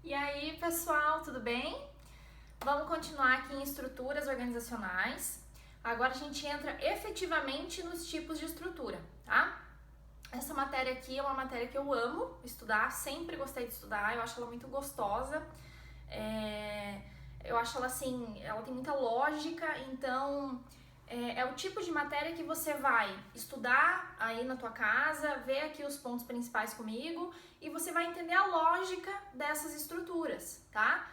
E aí, pessoal, tudo bem? Vamos continuar aqui em estruturas organizacionais. Agora a gente entra efetivamente nos tipos de estrutura, tá? Essa matéria aqui é uma matéria que eu amo estudar, sempre gostei de estudar, eu acho ela muito gostosa. Eu acho ela assim, ela tem muita lógica, então é o tipo de matéria que você vai estudar aí na tua casa, ver aqui os pontos principais comigo e você vai entender a lógica dessas estruturas, tá?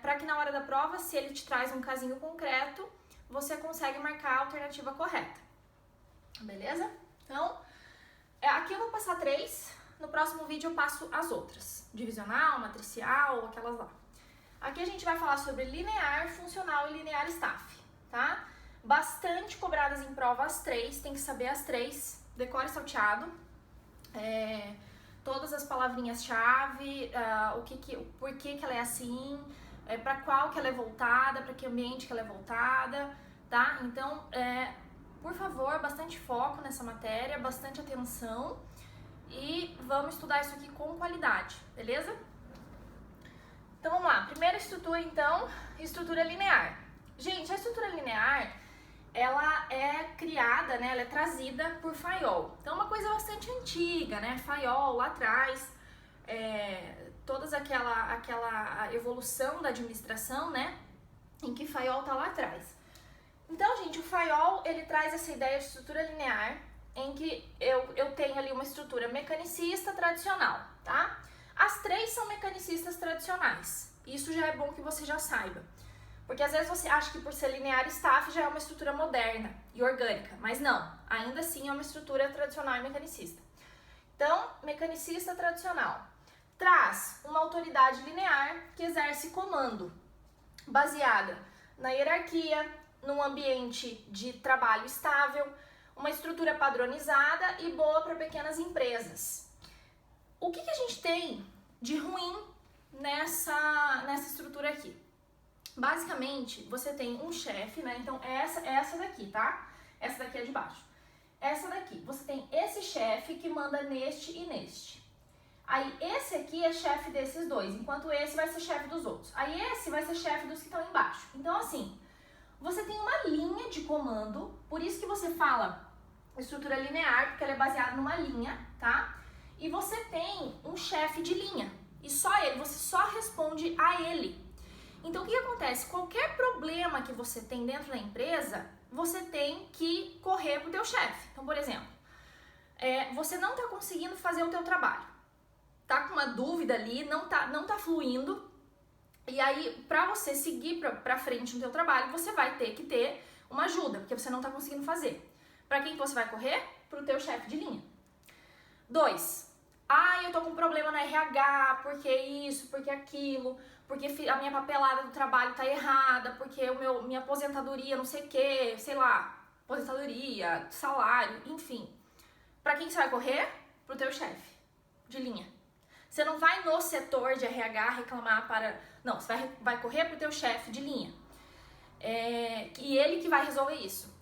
Para que na hora da prova, se ele te traz um casinho concreto, você consegue marcar a alternativa correta, beleza? Então, aqui eu vou passar 3, no próximo vídeo eu passo as outras, divisional, matricial, aquelas lá. Aqui a gente vai falar sobre linear, funcional e linear staff, tá? Bastante cobradas em prova as 3, tem que saber as 3, decore salteado, todas as palavrinhas-chave, por que ela é assim, para qual que ela é voltada, para que ambiente que ela é voltada, tá? Então, por favor, bastante foco nessa matéria, bastante atenção e vamos estudar isso aqui com qualidade, beleza? Então vamos lá, primeira estrutura então, estrutura linear. Gente, a estrutura linear, ela é criada, né, ela é trazida por Fayol. Então é uma coisa bastante antiga, né, Fayol lá atrás, toda aquela evolução da administração, né, em que Fayol tá lá atrás. Então, gente, o Fayol, ele traz essa ideia de estrutura linear, em que eu tenho ali uma estrutura mecanicista tradicional, tá? As 3 são mecanicistas tradicionais, isso já é bom que você já saiba. Porque às vezes você acha que por ser linear staff já é uma estrutura moderna e orgânica, mas não, ainda assim é uma estrutura tradicional e mecanicista. Então, mecanicista tradicional traz uma autoridade linear que exerce comando, baseada na hierarquia, num ambiente de trabalho estável, uma estrutura padronizada e boa para pequenas empresas. O que a gente tem de ruim nessa estrutura aqui? Basicamente, você tem um chefe, né? Então, essa daqui, tá? Essa daqui é de baixo. Essa daqui, você tem esse chefe que manda neste e neste. Aí, esse aqui é chefe desses dois, enquanto esse vai ser chefe dos outros. Aí, esse vai ser chefe dos que estão embaixo. Então, assim, você tem uma linha de comando, por isso que você fala estrutura linear, porque ela é baseada numa linha, tá? E você tem um chefe de linha, e só ele, você só responde a ele. Então, o que acontece? Qualquer problema que você tem dentro da empresa, você tem que correr pro teu chefe. Então, por exemplo, você não tá conseguindo fazer o teu trabalho, tá com uma dúvida ali, não tá fluindo, e aí, pra você seguir pra frente no teu trabalho, você vai ter que ter uma ajuda, porque você não tá conseguindo fazer. Pra quem você vai correr? Pro teu chefe de linha. 2. Eu tô com um problema no RH, porque isso, porque aquilo, porque a minha papelada do trabalho tá errada, porque minha aposentadoria, não sei o que, sei lá, aposentadoria, salário, enfim. Pra quem você vai correr? Pro teu chefe de linha. Você não vai no setor de RH reclamar para... Não, você vai correr pro teu chefe de linha. E ele que vai resolver isso.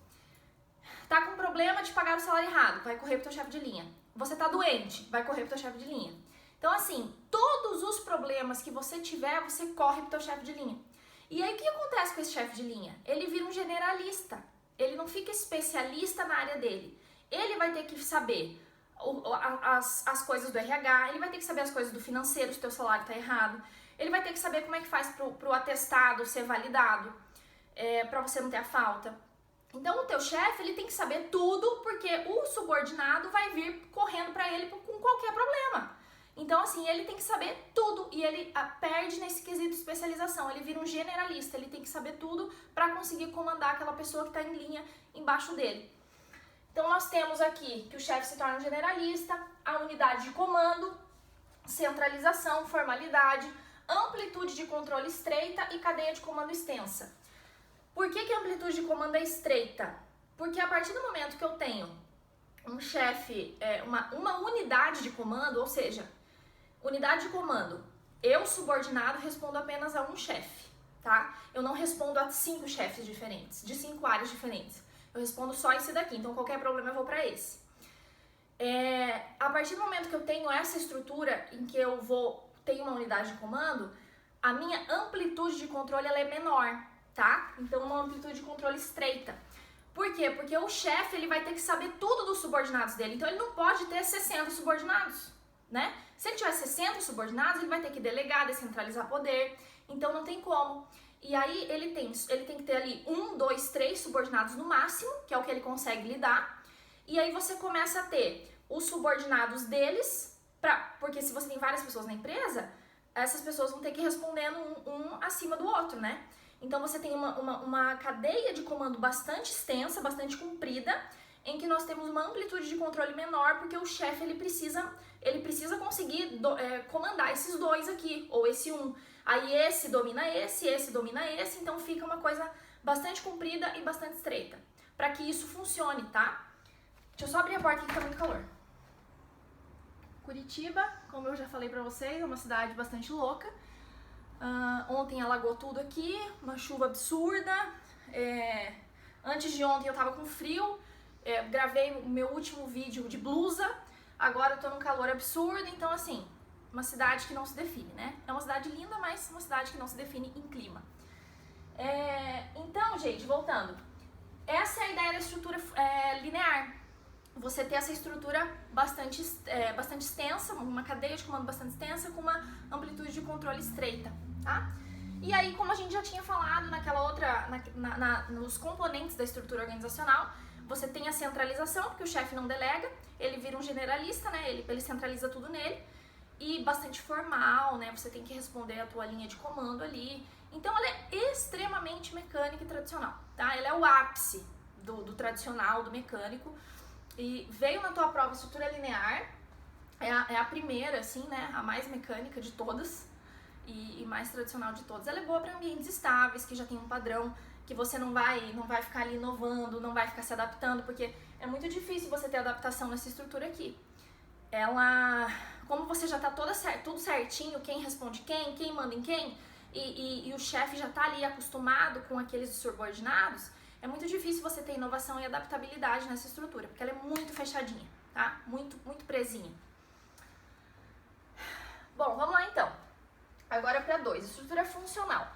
Tá com problema de pagar o salário errado, vai correr pro teu chefe de linha. Você tá doente, vai correr pro teu chefe de linha. Então, assim, todos os problemas que você tiver, você corre pro teu chefe de linha. E aí, o que acontece com esse chefe de linha? Ele vira um generalista. Ele não fica especialista na área dele. Ele vai ter que saber as coisas do RH, ele vai ter que saber as coisas do financeiro, se o teu salário tá errado. Ele vai ter que saber como é que faz pro atestado ser validado, pra você não ter a falta. Então, o teu chefe, ele tem que saber tudo, porque o subordinado vai vir correndo para ele com qualquer problema. Então, assim, ele tem que saber tudo e ele perde nesse quesito de especialização. Ele vira um generalista, ele tem que saber tudo para conseguir comandar aquela pessoa que está em linha embaixo dele. Então, nós temos aqui que o chefe se torna um generalista, a unidade de comando, centralização, formalidade, amplitude de controle estreita e cadeia de comando extensa. Por que a amplitude de comando é estreita? Porque a partir do momento que eu tenho um chefe, uma unidade de comando, ou seja, unidade de comando, eu subordinado respondo apenas a um chefe, tá? Eu não respondo a 5 chefes diferentes, de 5 áreas diferentes. Eu respondo só esse daqui, então qualquer problema eu vou para esse. A partir do momento que eu tenho essa estrutura em que eu vou tenho uma unidade de comando, a minha amplitude de controle ela é menor, tá? Então, uma amplitude de controle estreita. Por quê? Porque o chefe ele vai ter que saber tudo dos subordinados dele. Então, ele não pode ter 60 subordinados, né? Se ele tiver 60 subordinados, ele vai ter que delegar, descentralizar poder. Então, não tem como. E aí, ele tem que ter ali 1, 2, 3 subordinados no máximo, que é o que ele consegue lidar. E aí, você começa a ter os subordinados deles, porque se você tem várias pessoas na empresa, essas pessoas vão ter que ir respondendo um acima do outro, né? Então, você tem uma cadeia de comando bastante extensa, bastante comprida, em que nós temos uma amplitude de controle menor, porque o chefe ele precisa conseguir comandar esses dois aqui, ou esse um. Aí esse domina esse domina esse, então fica uma coisa bastante comprida e bastante estreita, para que isso funcione, tá? Deixa eu só abrir a porta aqui que tá muito calor. Curitiba, como eu já falei pra vocês, é uma cidade bastante louca. Ontem alagou tudo aqui, uma chuva absurda. Antes de ontem eu tava com frio, gravei o meu último vídeo de blusa, agora eu tô num calor absurdo, então assim, uma cidade que não se define, né? É uma cidade linda, mas uma cidade que não se define em clima. Então, gente, voltando. Essa é a ideia da estrutura linear. Você ter essa estrutura bastante extensa, uma cadeia de comando bastante extensa com uma amplitude de controle estreita, tá? E aí, como a gente já tinha falado naquela outra, nos componentes da estrutura organizacional, você tem a centralização, porque o chefe não delega, ele vira um generalista, né? Ele centraliza tudo nele, e bastante formal, né? Você tem que responder a tua linha de comando ali. Então, ela é extremamente mecânica e tradicional, tá? Ela é o ápice do tradicional, do mecânico. E veio na tua prova estrutura linear, é a primeira, assim, né, a mais mecânica de todas e mais tradicional de todas. Ela é boa para ambientes estáveis, que já tem um padrão, que você não vai ficar ali inovando, não vai ficar se adaptando, porque é muito difícil você ter adaptação nessa estrutura aqui. Como você já tá tudo certinho, quem responde quem manda em quem, e o chefe já tá ali acostumado com aqueles subordinados, é muito difícil você ter inovação e adaptabilidade nessa estrutura, porque ela é muito fechadinha, tá? Muito presinha. Bom, vamos lá então. Agora para 2, estrutura funcional.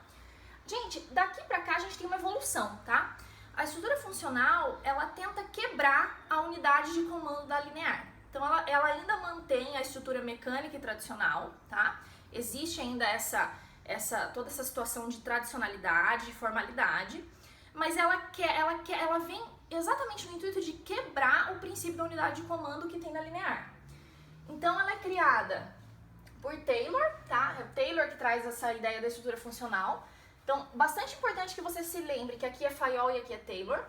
Gente, daqui pra cá a gente tem uma evolução, tá? A estrutura funcional, ela tenta quebrar a unidade de comando da linear. Então, ela ainda mantém a estrutura mecânica e tradicional, tá? Existe ainda toda essa situação de tradicionalidade, de formalidade, mas ela vem exatamente no intuito de quebrar o princípio da unidade de comando que tem na linear. Então, ela é criada por Taylor, tá? É o Taylor que traz essa ideia da estrutura funcional. Então, bastante importante que você se lembre que aqui é Fayol e aqui é Taylor.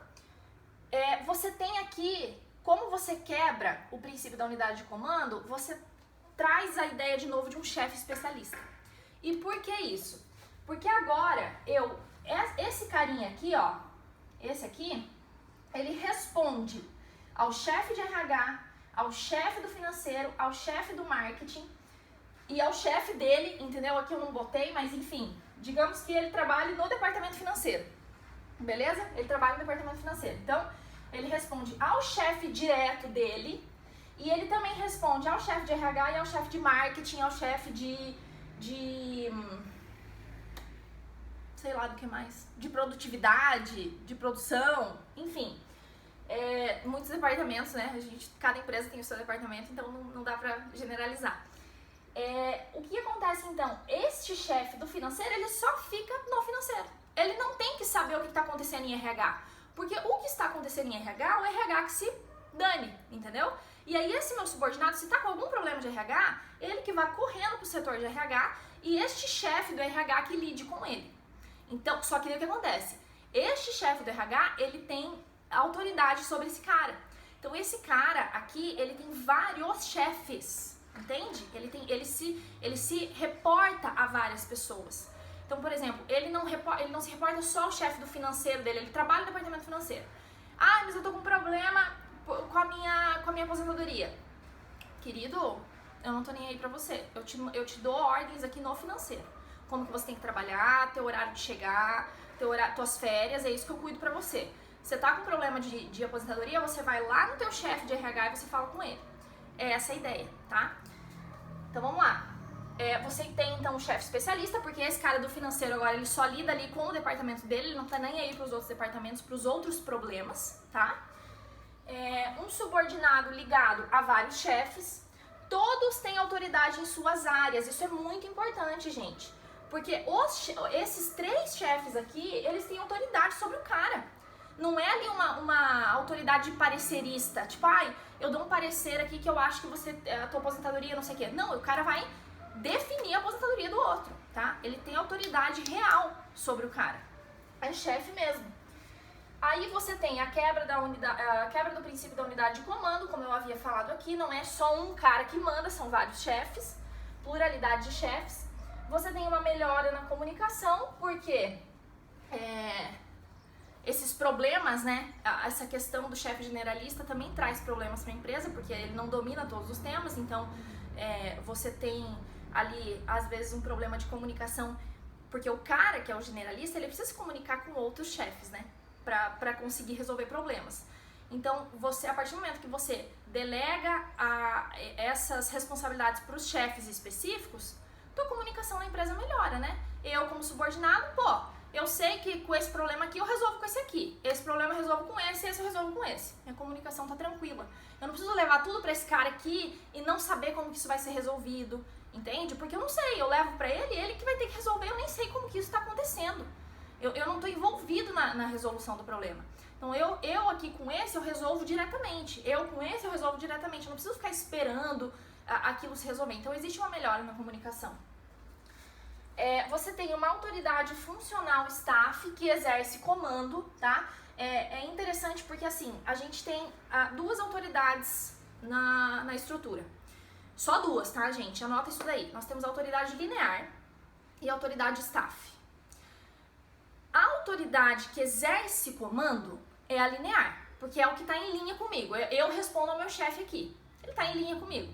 Você tem aqui, como você quebra o princípio da unidade de comando, você traz a ideia de novo de um chefe especialista. E por que isso? Porque agora esse carinha aqui, ó, esse aqui, ele responde ao chefe de RH, ao chefe do financeiro, ao chefe do marketing e ao chefe dele, entendeu? Aqui eu não botei, mas enfim, digamos que ele trabalhe no departamento financeiro, beleza? Ele trabalha no departamento financeiro. Então, ele responde ao chefe direto dele e ele também responde ao chefe de RH e ao chefe de marketing, ao chefe de sei lá do que mais, de produtividade, de produção, enfim, muitos departamentos, né, cada empresa tem o seu departamento, então não dá pra generalizar. O que acontece então? Este chefe do financeiro, ele só fica no financeiro, ele não tem que saber o que está acontecendo em RH, porque o que está acontecendo em RH, o RH que se dane, entendeu? E aí esse meu subordinado, se está com algum problema de RH, ele que vai correndo pro setor de RH e este chefe do RH que lide com ele. Então, só que o que acontece? Este chefe do RH, ele tem autoridade sobre esse cara. Então, esse cara aqui, ele tem vários chefes, entende? Ele se reporta a várias pessoas. Então, por exemplo, ele não se reporta só ao chefe do financeiro dele, ele trabalha no departamento financeiro. Ah, mas eu tô com um problema com a minha aposentadoria. Querido, eu não tô nem aí pra você. Eu te dou ordens aqui no financeiro. Como que você tem que trabalhar, teu horário de chegar, tuas férias, é isso que eu cuido pra você. Você tá com problema de aposentadoria, você vai lá no teu chefe de RH e você fala com ele. É essa a ideia, tá? Então vamos lá. Você tem então um chefe especialista, porque esse cara do financeiro agora ele só lida ali com o departamento dele, ele não tá nem aí pros outros departamentos, pros outros problemas, tá? Um subordinado ligado a vários chefes, todos têm autoridade em suas áreas, isso é muito importante, gente, porque esses 3 chefes aqui, eles têm autoridade sobre o cara, não é ali uma autoridade parecerista, tipo, ai, eu dou um parecer aqui que eu acho que a tua aposentadoria, não sei o quê, não, o cara vai definir a aposentadoria do outro, tá? Ele tem autoridade real sobre o cara, é chefe mesmo. Aí você tem a quebra do princípio da unidade de comando, como eu havia falado aqui, não é só um cara que manda, são vários chefes, pluralidade de chefes. Você tem uma melhora na comunicação, porque esses problemas, né, essa questão do chefe generalista também traz problemas para a empresa, porque ele não domina todos os temas, então você tem ali, às vezes, um problema de comunicação, porque o cara que é o generalista, ele precisa se comunicar com outros chefes, né? Para conseguir resolver problemas. Então, a partir do momento que você delega essas responsabilidades para os chefes específicos, tua comunicação na empresa melhora, né? Eu, como subordinado, eu sei que com esse problema aqui eu resolvo com esse aqui, esse problema eu resolvo com esse eu resolvo com esse. Minha comunicação tá tranquila. Eu não preciso levar tudo para esse cara aqui e não saber como que isso vai ser resolvido, entende? Porque eu não sei, eu levo para ele que vai ter que resolver, eu nem sei como que isso está acontecendo. Eu não estou envolvido na resolução do problema. Então, eu aqui com esse, eu resolvo diretamente. Eu com esse, eu resolvo diretamente. Eu não preciso ficar esperando aquilo se resolver. Então, existe uma melhora na comunicação. Você tem uma autoridade funcional staff que exerce comando, tá? É interessante porque, assim, a gente tem 2 autoridades na estrutura. Só 2, tá, gente? Anota isso daí. Nós temos a autoridade linear e a autoridade staff. A autoridade que exerce comando é a linear, porque é o que está em linha comigo. Eu respondo ao meu chefe aqui, ele está em linha comigo.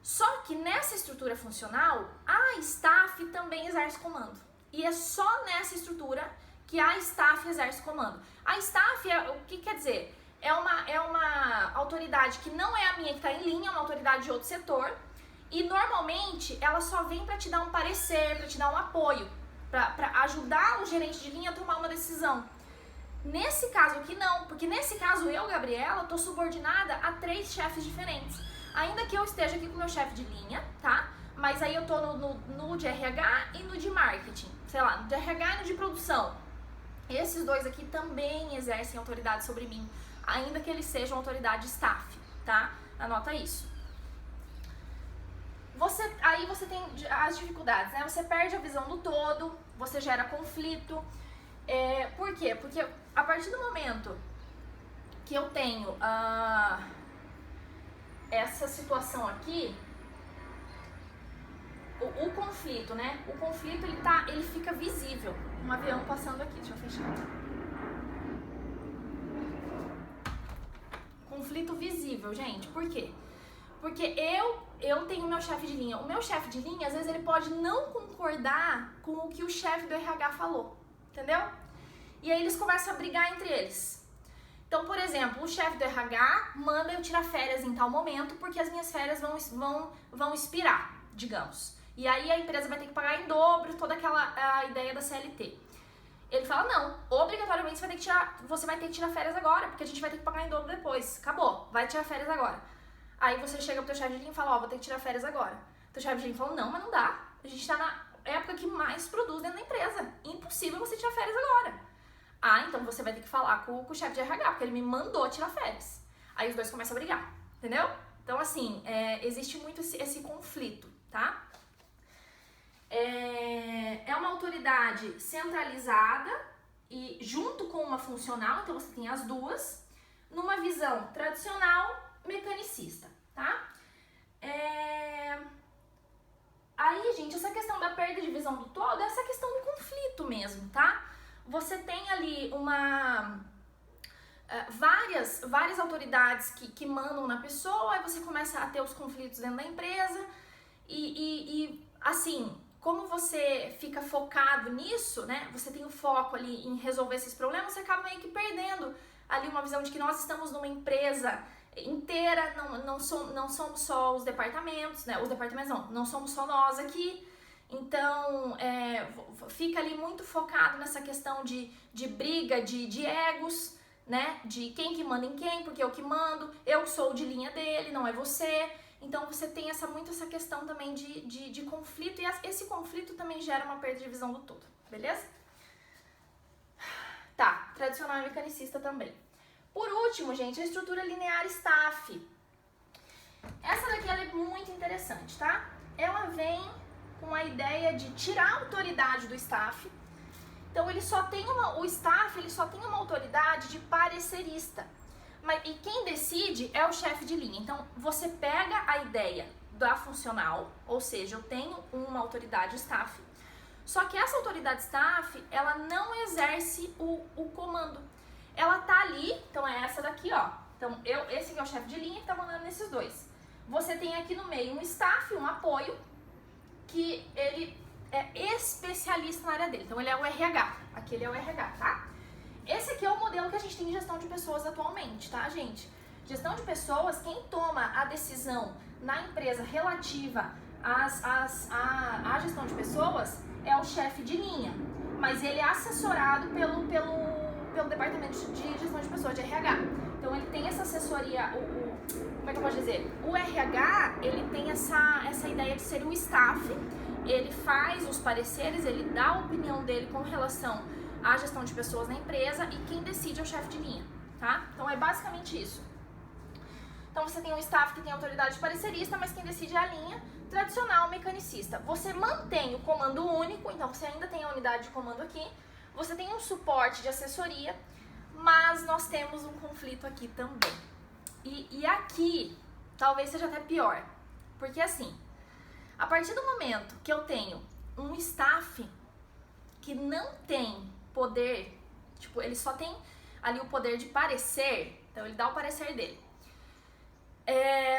Só que nessa estrutura funcional, a staff também exerce comando. E é só nessa estrutura que a staff exerce comando. A staff, o que quer dizer? É uma autoridade que não é a minha que está em linha, é uma autoridade de outro setor. E normalmente ela só vem para te dar um parecer, para te dar um apoio, para ajudar o gerente de linha a tomar uma decisão. Nesse caso aqui não, porque nesse caso eu, Gabriela, estou subordinada a 3 chefes diferentes. Ainda que eu esteja aqui com o meu chefe de linha, tá? Mas aí eu tô no de RH e no de marketing, sei lá, no de RH e no de produção. Esses 2 aqui também exercem autoridade sobre mim, ainda que eles sejam autoridade staff, tá? Anota isso. Aí você tem as dificuldades, né? Você perde a visão do todo, você gera conflito. Por quê? Porque a partir do momento que eu tenho essa situação aqui, o conflito, né? O conflito, ele fica visível. Um avião passando aqui, deixa eu fechar. Conflito visível, gente. Por quê? Porque eu tenho meu chefe de linha. O meu chefe de linha, às vezes, ele pode não concordar com o que o chefe do RH falou. Entendeu? E aí eles começam a brigar entre eles. Então, por exemplo, o chefe do RH manda eu tirar férias em tal momento porque as minhas férias vão expirar, digamos. E aí a empresa vai ter que pagar em dobro toda aquela ideia da CLT. Ele fala, não, obrigatoriamente você vai ter que tirar férias agora, porque a gente vai ter que pagar em dobro depois. Acabou, vai tirar férias agora. Aí você chega pro teu chefe de linha e fala, vou ter que tirar férias agora. Teu chefe de linha fala, não, mas não dá. A gente tá na época que mais produz dentro da empresa. Impossível você tirar férias agora. Então você vai ter que falar com o chefe de RH, porque ele me mandou tirar férias. Aí os 2 começam a brigar, entendeu? Então, assim, existe muito esse conflito, tá? É uma autoridade centralizada e junto com uma funcional, então você tem as 2, numa visão tradicional, mecanicista, tá? Aí, gente, essa questão da perda de visão do todo é essa questão do conflito mesmo, tá? Você tem ali várias autoridades que mandam na pessoa, aí você começa a ter os conflitos dentro da empresa e assim, como você fica focado nisso, né? Você tem o foco ali em resolver esses problemas, você acaba meio que perdendo ali uma visão de que nós estamos numa empresa inteira, não somos só os departamentos, né? Os departamentos não somos só nós aqui. Então, fica ali muito focado nessa questão de briga, de egos, né? De quem que manda em quem, porque eu que mando, eu sou de linha dele, não é você. Então, você tem muito essa questão também de conflito, e esse conflito também gera uma perda de visão do todo, beleza? Tá, tradicional e mecanicista também. Por último, gente, a estrutura linear staff. Essa daqui ela é muito interessante, tá? Ela vem com a ideia de tirar a autoridade do staff. Então o staff ele só tem uma autoridade de parecerista. E quem decide é o chefe de linha. Então você pega a ideia da funcional, ou seja, eu tenho uma autoridade staff, só que essa autoridade staff, ela não exerce o comando. Ela tá ali, então é essa daqui, ó. Então esse aqui é o chefe de linha que tá mandando nesses dois. Você tem aqui no meio um staff, um apoio, que ele é especialista na área dele. Então ele é o RH, aquele é o RH, tá? Esse aqui é o modelo que a gente tem de gestão de pessoas atualmente, tá, gente? Gestão de pessoas, quem toma a decisão na empresa relativa à gestão de pessoas é o chefe de linha, mas ele é assessorado pelo departamento de gestão de pessoas, de RH. Então ele tem essa assessoria, como é que eu posso dizer? O RH, ele tem essa ideia de ser o staff, ele faz os pareceres, ele dá a opinião dele com relação à gestão de pessoas na empresa, e quem decide é o chefe de linha, tá? Então é basicamente isso. Então você tem um staff que tem autoridade parecerista, mas quem decide é a linha. Tradicional mecanicista. Você mantém o comando único, então você ainda tem a unidade de comando aqui, você tem um suporte de assessoria, mas nós temos um conflito aqui também. E aqui talvez seja até pior, porque assim, a partir do momento que eu tenho um staff que não tem poder, tipo, ele só tem ali o poder de parecer, então ele dá o parecer dele.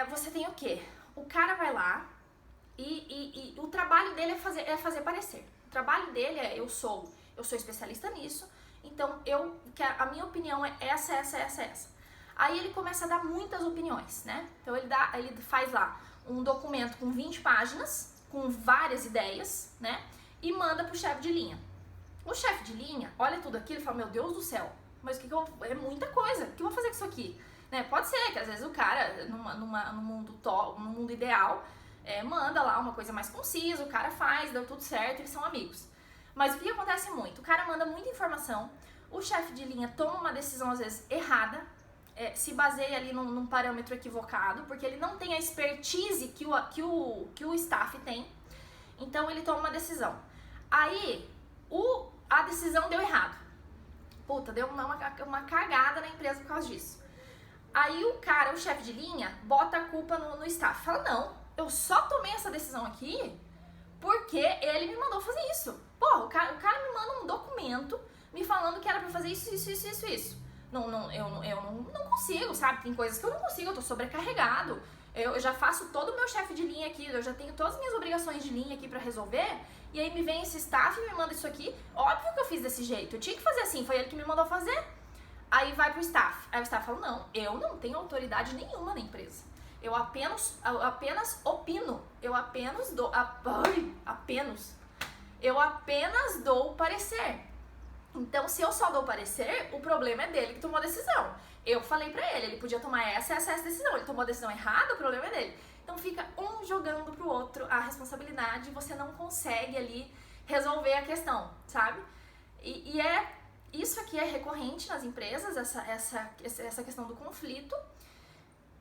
Você tem o quê? O cara vai lá e o trabalho dele é fazer parecer. O trabalho dele é, eu sou especialista nisso, então a minha opinião é essa. Aí ele começa a dar muitas opiniões, né? Então ele faz lá um documento com 20 páginas, com várias ideias, né? E manda pro chefe de linha. O chefe de linha olha tudo aquilo e fala, meu Deus do céu, mas é muita coisa, o que eu vou fazer com isso aqui? Né? Pode ser que às vezes o cara, no mundo ideal, manda lá uma coisa mais concisa, o cara faz, deu tudo certo, eles são amigos. Mas o que acontece muito? O cara manda muita informação, o chefe de linha toma uma decisão às vezes errada, se baseia ali num parâmetro equivocado, porque ele não tem a expertise que o staff tem, então ele toma uma decisão. Aí, a decisão deu errado. Puta, deu uma cagada na empresa por causa disso. Aí o chefe de linha, bota a culpa no staff. Fala, não, eu só tomei essa decisão aqui porque ele me mandou fazer isso. Porra, o cara me manda um documento me falando que era pra fazer isso. Eu não consigo, sabe? Tem coisas que eu não consigo, eu tô sobrecarregado. Eu já faço todo o meu chefe de linha aqui, eu já tenho todas as minhas obrigações de linha aqui pra resolver, e aí me vem esse staff e me manda isso aqui. Óbvio que eu fiz desse jeito, eu tinha que fazer assim, foi ele que me mandou fazer. Aí vai pro staff, aí o staff fala, não, eu não tenho autoridade nenhuma na empresa. Eu apenas opino, eu apenas dou o parecer. Então, se eu só dou parecer, o problema é dele que tomou a decisão. Eu falei pra ele podia tomar essa decisão. Ele tomou a decisão errada, o problema é dele. Então, fica um jogando pro outro a responsabilidade e você não consegue ali resolver a questão, sabe? Isso aqui é recorrente nas empresas, essa questão do conflito.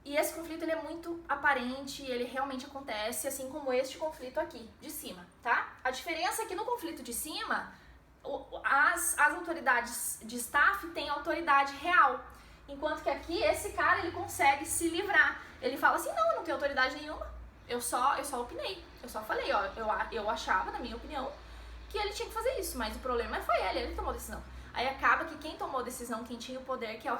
E esse conflito ele é muito aparente, ele realmente acontece, assim como este conflito aqui, de cima, tá? A diferença é que no conflito de cima, as autoridades de staff têm autoridade real, enquanto que aqui esse cara ele consegue se livrar. Ele fala assim, não, eu não tenho autoridade nenhuma, eu só opinei, eu só falei, ó, eu achava, na minha opinião, que ele tinha que fazer isso, mas o problema foi ele que tomou a decisão. Aí acaba que quem tomou a decisão, quem tinha o poder, que é o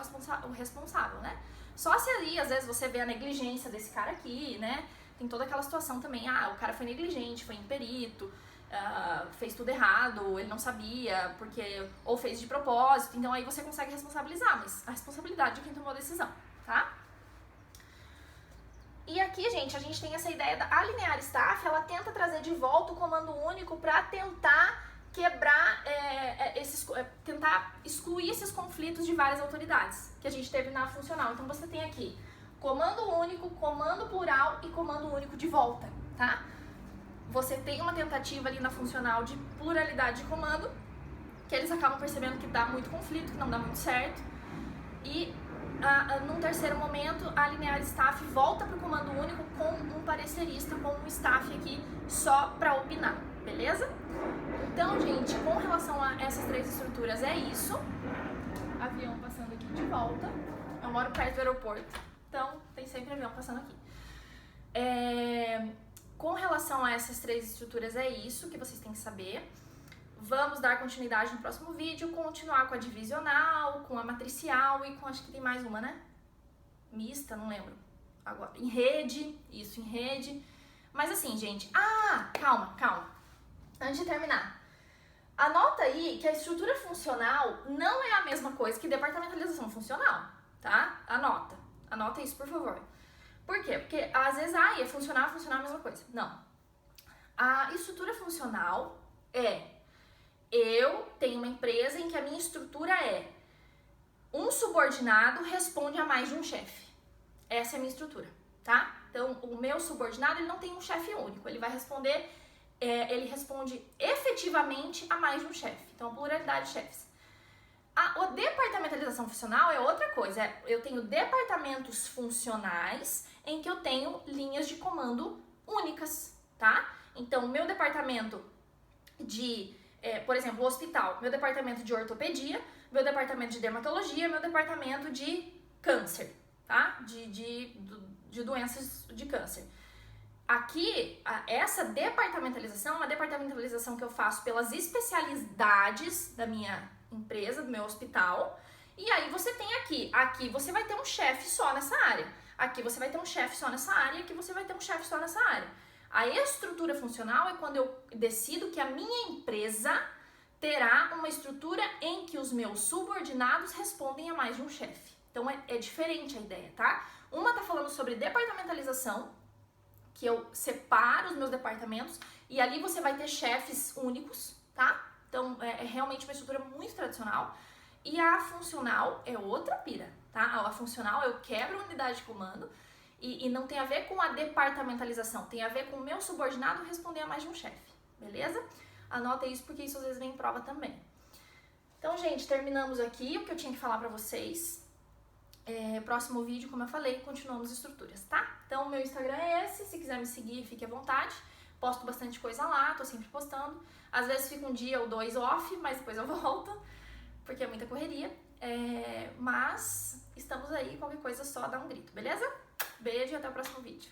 responsável, né? Só se ali, às vezes, você vê a negligência desse cara aqui, né? Tem toda aquela situação também, o cara foi negligente, foi imperito, fez tudo errado, ele não sabia, ou fez de propósito, então aí você consegue responsabilizar, mas a responsabilidade de quem tomou a decisão, tá? E aqui, gente, a gente tem essa ideia da linear staff, ela tenta trazer de volta o comando único para tentar quebrar tentar excluir esses conflitos de várias autoridades que a gente teve na funcional. Então você tem aqui comando único, comando plural e comando único de volta, tá? Você tem uma tentativa ali na funcional de pluralidade de comando, que eles acabam percebendo que dá muito conflito, que não dá muito certo. E num terceiro momento, a linear staff volta para o comando único com um parecerista, com um staff aqui só para opinar, beleza? Então, gente, com relação a essas três estruturas é isso. Avião passando aqui de volta. Eu moro perto do aeroporto, então tem sempre avião passando aqui. Com relação a essas três estruturas é isso que vocês têm que saber. Vamos dar continuidade no próximo vídeo, continuar com a divisional, com a matricial e com, acho que tem mais uma, né? Mista, não lembro. Agora, em rede, isso, em rede. Mas assim, gente, calma. Antes de terminar. Anota aí que a estrutura funcional não é a mesma coisa que departamentalização funcional, tá? Anota isso, por favor. Por quê? Porque às vezes, é funcional a mesma coisa. Não. A estrutura funcional eu tenho uma empresa em que a minha estrutura é um subordinado responde a mais de um chefe. Essa é a minha estrutura, tá? Então, o meu subordinado, ele não tem um chefe único. Ele vai responder, ele responde efetivamente a mais de um chefe. Então, pluralidade de chefes. A departamentalização funcional é outra coisa. Eu tenho departamentos funcionais em que eu tenho linhas de comando únicas, tá? Então, meu departamento por exemplo, o hospital, meu departamento de ortopedia, meu departamento de dermatologia, meu departamento de câncer, tá? De doenças de câncer. Aqui, essa departamentalização é uma departamentalização que eu faço pelas especialidades da minha empresa, do meu hospital. E aí você tem aqui você vai ter um chefe só nessa área. Aqui você vai ter um chefe só nessa área, aqui você vai ter um chefe só nessa área. A estrutura funcional é quando eu decido que a minha empresa terá uma estrutura em que os meus subordinados respondem a mais de um chefe. Então é diferente a ideia, tá? Uma tá falando sobre departamentalização, que eu separo os meus departamentos e ali você vai ter chefes únicos, tá? Então é realmente uma estrutura muito tradicional. E a funcional é outra pira, tá? A funcional eu quebro a unidade de comando. E não tem a ver com a departamentalização, tem a ver com o meu subordinado responder a mais de um chefe, beleza? Anota isso porque isso às vezes vem em prova também. Então, gente, terminamos aqui o que eu tinha que falar pra vocês. Próximo vídeo, como eu falei, continuamos estruturas, tá? Então, meu Instagram é esse, se quiser me seguir, fique à vontade. Posto bastante coisa lá, tô sempre postando. Às vezes fica um dia ou dois off, mas depois eu volto, porque é muita correria. Mas estamos aí, qualquer coisa só dá um grito, beleza? Beijo e até o próximo vídeo.